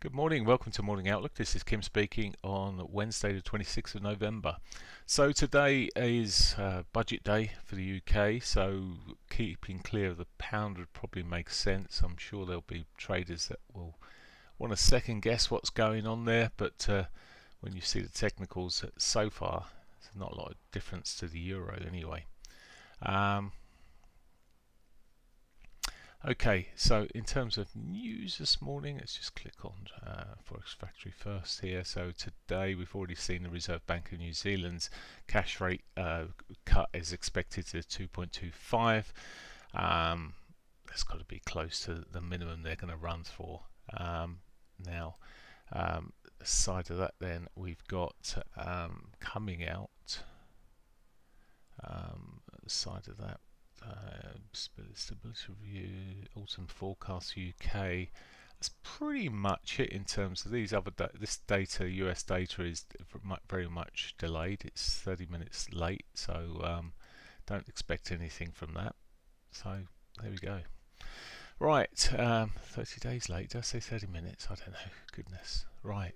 Good morning, welcome to Morning Outlook. This is Kim speaking on Wednesday the 26th of November. So today is budget day for the UK, so keeping clear of the pound would probably make sense. I'm sure there'll be traders that will want to second guess what's going on there, but when you see the technicals so far, there's not a lot of difference to the euro anyway. Okay, so in terms of news this morning, let's just click on Forex Factory first here. So today we've already seen the Reserve Bank of New Zealand's cash rate cut is expected to 2.25. That's got to be close to the minimum they're going to run for. Now, aside of that, then we've got coming out. Aside of that. Stability Review, Autumn Forecast UK. That's pretty much it in terms of these other this data. US data is very much delayed. It's 30 minutes late, so don't expect anything from that. So there we go. Right, 30 days late. Did I say 30 minutes? I don't know. Goodness. Right.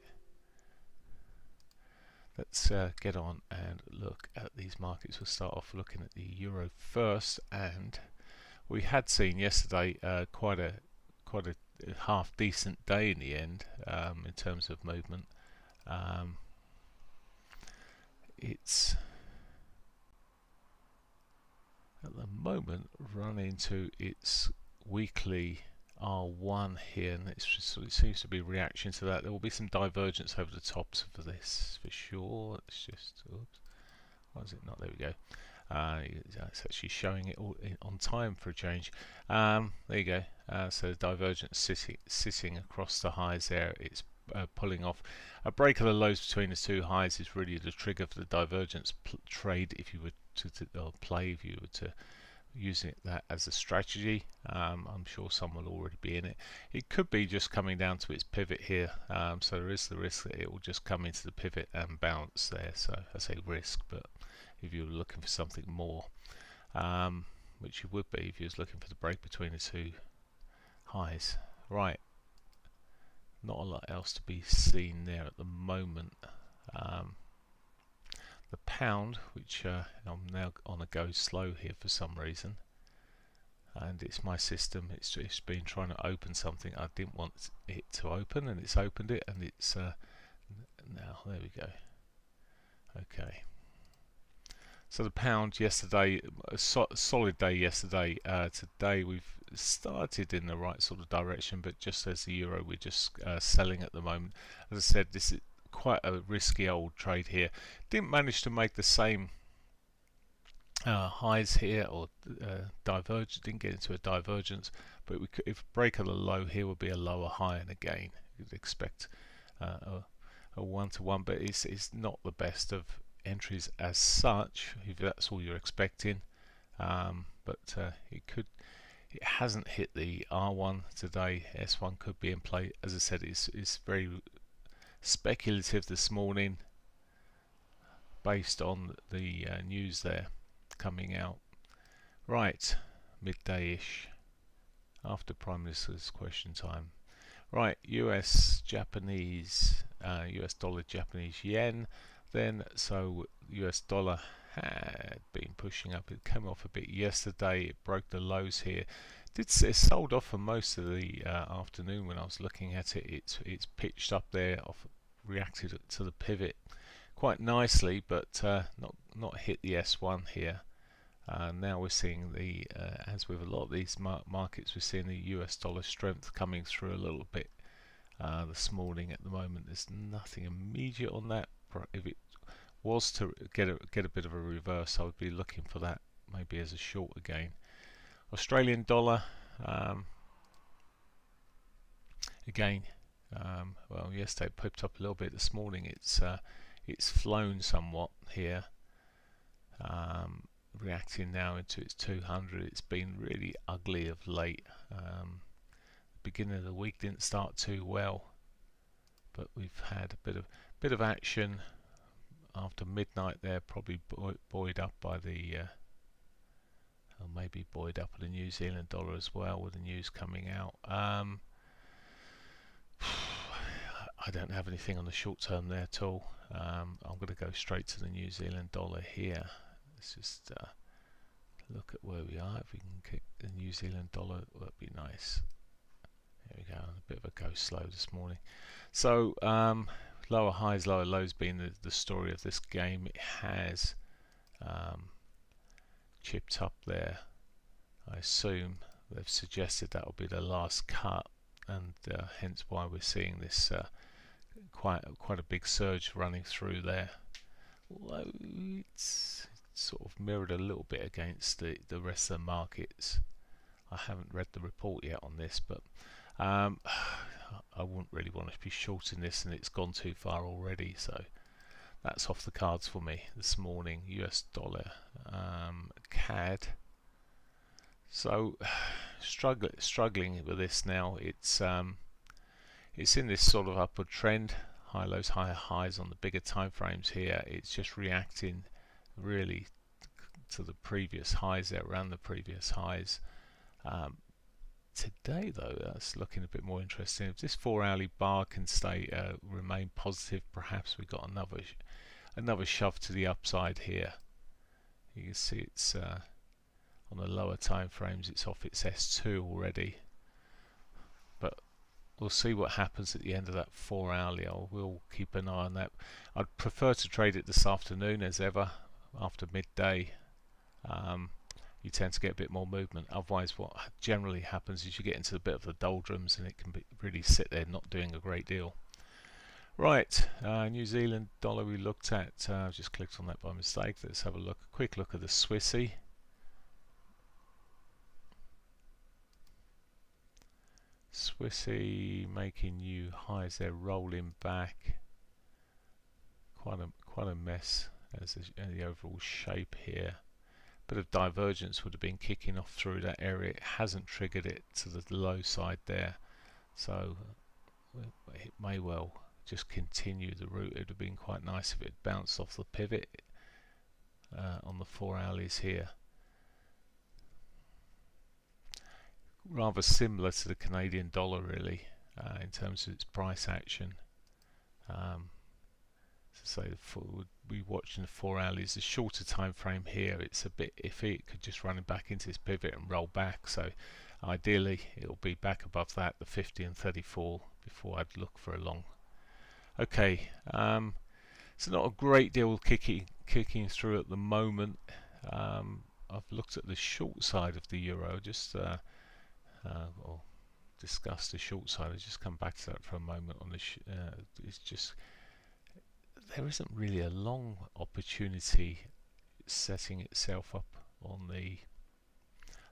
Let's get on and look at these markets. We'll start off looking at the euro first, and we had seen yesterday quite a half decent day in the end in terms of movement. It's at the moment running to its weekly R1 here, and it seems to be reaction to that. There will be some divergence over the tops for this for sure. It's just, oops, why is it not? There we go. It's actually showing it all on time for a change. There you go. So the divergence sitting across the highs there. It's pulling off. A break of the lows between the two highs is really the trigger for the divergence trade. If you were to play, if you were to using that as a strategy, I'm sure some will already be in it. It could be just coming down to its pivot here, so there is the risk that it will just come into the pivot and bounce there. So I say risk, but if you're looking for something more, which you would be if you was looking for the break between the two highs. Right, not a lot else to be seen there at the moment. The pound, which I'm now on a go slow here for some reason, and it's my system. It's been trying to open something I didn't want it to open, and it's opened it, and it's now there we go. Okay, so the pound yesterday, a solid day yesterday. Today we've started in the right sort of direction, but just as the euro, we're just selling at the moment. As I said, this is quite a risky old trade here. Didn't manage to make the same highs here, or diverge. Didn't get into a divergence, but we could, if break of the low here would be a lower high, and again you'd expect a one-to-one, but it's not the best of entries as such if that's all you're expecting. But it hasn't hit the R1 today. S1 could be in play. As I said, it's very speculative this morning based on the news there coming out. Right, midday-ish after Prime Minister's question time. Right, US Japanese, US dollar, Japanese yen. Then, so US dollar had been pushing up. It came off a bit yesterday. It broke the lows here. It sold off for most of the afternoon when I was looking at it. It's pitched up there, reacted to the pivot quite nicely, but not hit the S1 here. Now we're seeing the as with a lot of these markets, we're seeing the US dollar strength coming through a little bit this morning. At the moment, there's nothing immediate on that. If it was to get a bit of a reverse, I would be looking for that maybe as a short again. Australian dollar, again, well, yesterday it popped up a little bit. This morning it's flown somewhat here, reacting now into its 200. It's been really ugly of late. The beginning of the week didn't start too well, but we've had a bit of action after midnight there, probably buoyed up by the or maybe buoyed up by the New Zealand dollar as well, with the news coming out. I don't have anything on the short term there at all. I'm going to go straight to the New Zealand dollar here. Let's just look at where we are. If we can kick the New Zealand dollar, that'd be nice. There we go. A bit of a go slow this morning. So lower highs, lower lows being the story of this game. It has chipped up there. I assume they've suggested that will be the last cut, and hence why we're seeing this quite a big surge running through there. Although it's sort of mirrored a little bit against the rest of the markets. I haven't read the report yet on this, but I wouldn't really want to be shorting this, and it's gone too far already, so that's off the cards for me this morning. US dollar, CAD. So struggling with this now. It's in this sort of upward trend, high lows, higher highs on the bigger time frames here. It's just reacting really to the previous highs there, around the previous highs. Today though, that's looking a bit more interesting. If this 4-hourly bar can remain positive, perhaps we got another shove to the upside here. You can see it's on the lower time frames, it's off its S2 already, but we'll see what happens at the end of that 4-hourly. I will keep an eye on that. I'd prefer to trade it this afternoon as ever, after midday. You tend to get a bit more movement. Otherwise, what generally happens is you get into a bit of the doldrums, and it can really sit there not doing a great deal. Right, New Zealand dollar we looked at. I've just clicked on that by mistake. Let's have a quick look at the Swissy. Swissy making new highs there, rolling back. Quite a mess as the overall shape here. Bit of divergence would have been kicking off through that area. It hasn't triggered it to the low side there, so it may well just continue the route. It would have been quite nice if it bounced off the pivot on the 4-hourlies here. Rather similar to the Canadian dollar really, in terms of its price action. So we watching the 4-hourlies. The shorter time frame here, it's a bit iffy. It could just run back into this pivot and roll back. So ideally, it'll be back above that, the 50 and 34, before I'd look for a long. Okay, so not a great deal kicking through at the moment. I've looked at the short side of the euro, just or discussed the short side. I'll just come back to that for a moment. On the it's just there isn't really a long opportunity setting itself up on the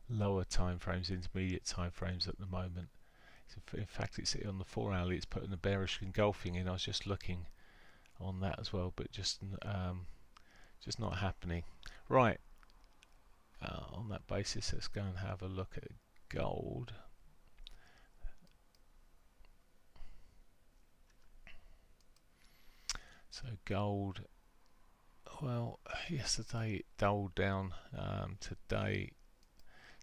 lower time frames, intermediate time frames at the moment. In fact, it's on the 4-hourly. It's putting the bearish engulfing in. I was just looking on that as well, but just not happening. Right. On that basis, let's go and have a look at gold. So gold, well, yesterday it dulled down. Today,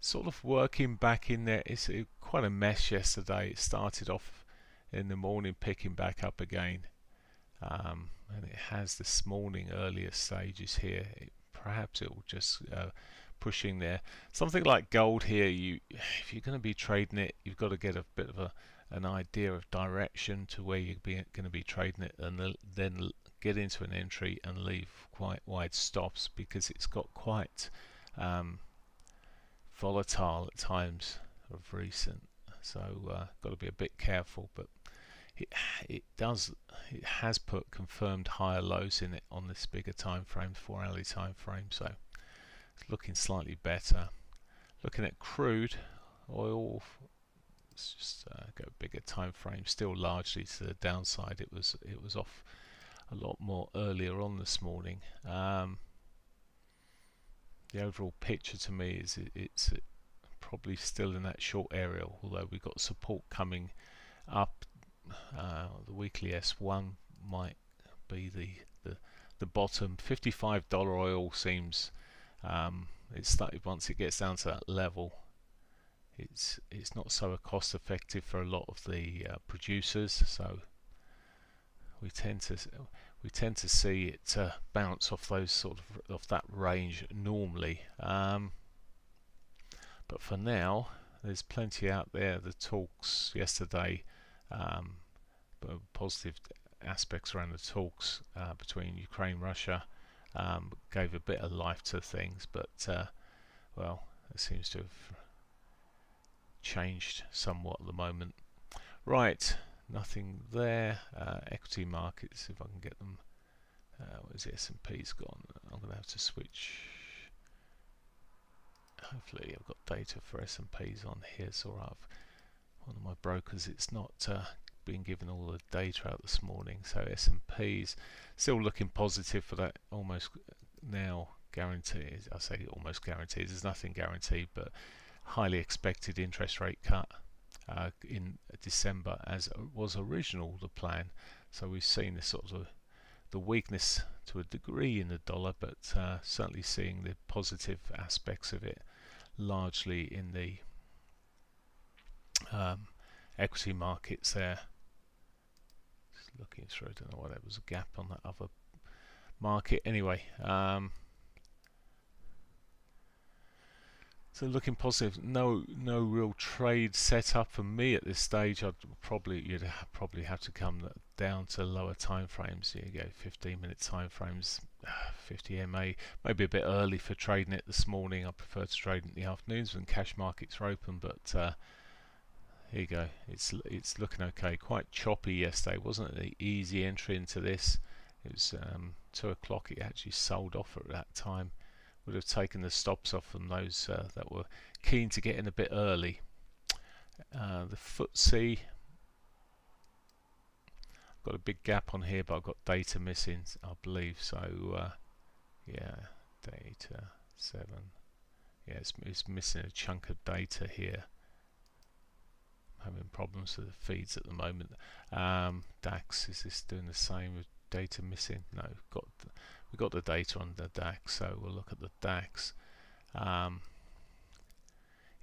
sort of working back in there. It's quite a mess yesterday. It started off in the morning, picking back up again, and it has this morning earlier stages here. Perhaps it will just pushing there. Something like gold here, if you're going to be trading it, you've got to get a bit of an idea of direction to where you're going to be trading it, and then get into an entry and leave quite wide stops, because it's got quite volatile at times of recent. So got to be a bit careful, but it has put confirmed higher lows in it on this bigger time frame, 4-hourly time frame. So it's looking slightly better. Looking at crude oil, let's just go bigger time frame. Still largely to the downside. It was off a lot more earlier on this morning. The overall picture to me is it's probably still in that short area, although we've got support coming up. The weekly S1 might be the bottom. $55 oil seems it's started. Once it gets down to that level, it's not so cost effective for a lot of the producers. So we tend to see it bounce off those off that range normally. But for now, there's plenty out there. The talks yesterday, positive aspects around the talks between Ukraine and Russia, gave a bit of life to things, but well, it seems to have changed somewhat at the moment. Right, nothing there. Equity markets, if I can get them. What is it? S&P's gone. I'm going to have to switch. Hopefully I've got data for S&P's on here, so I've one of my brokers, it's not been given all the data out this morning, so S&P's still looking positive for that almost now guaranteed. I say almost guaranteed, there's nothing guaranteed, but highly expected interest rate cut in December, as was original the plan. So we've seen this sort of the weakness to a degree in the dollar, but certainly seeing the positive aspects of it largely in the equity markets there. Just looking through, I don't know why there was a gap on that other market. Anyway, so looking positive. No real trade set up for me at this stage. You'd probably have to come down to lower time frames. You go 15-minute time frames, 50 MA. Maybe a bit early for trading it this morning. I prefer to trade in the afternoons when cash markets are open. But here you go. It's looking okay. Quite choppy yesterday. Wasn't an easy entry into this. It was 2 o'clock. It actually sold off at that time. Would have taken the stops off from those that were keen to get in a bit early. The FTSE, I've got a big gap on here, but I've got data missing, I believe. So yeah, data 7. Yeah, it's missing a chunk of data here. I'm having problems with the feeds at the moment. DAX, is this doing the same with data missing? No, we got the data on the DAX, so we'll look at the DAX. It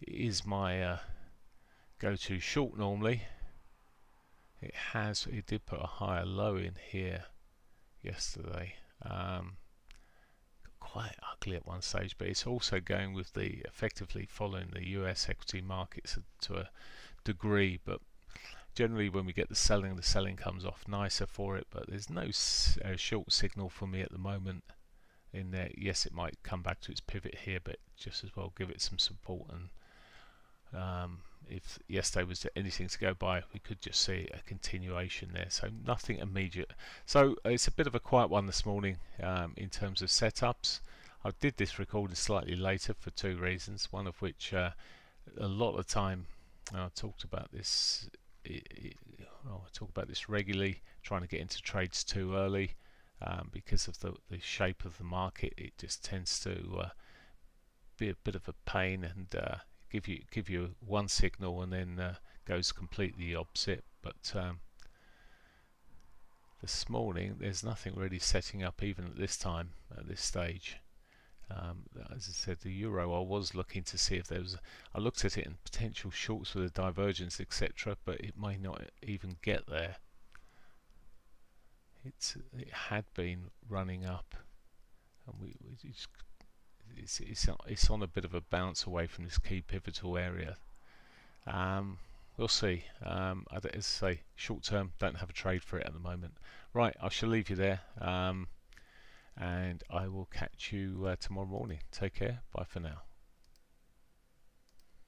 is my go-to short normally. It did put a higher low in here yesterday. Got quite ugly at one stage, but it's also going with the effectively following the US equity markets to a degree, but generally when we get the selling comes off nicer for it, but there's no short signal for me at the moment in there. Yes, it might come back to its pivot here, but just as well give it some support, and if yesterday was anything to go by, we could just see a continuation there, so nothing immediate. So it's a bit of a quiet one this morning in terms of setups. I did this recording slightly later for 2 reasons, one of which a lot of time I talked about this. I talk about this regularly, trying to get into trades too early because of the shape of the market. It just tends to be a bit of a pain and give you one signal and then goes completely opposite. But this morning there's nothing really setting up even at this time, at this stage. As I said, the euro, I was looking to see if there was, I looked at it in potential shorts with a divergence, etc., but it may not even get there. It had been running up, and it's on a bit of a bounce away from this key pivotal area. We'll see. As I say, short term, don't have a trade for it at the moment. Right, I shall leave you there. And I will catch you tomorrow morning. Take care. Bye for now.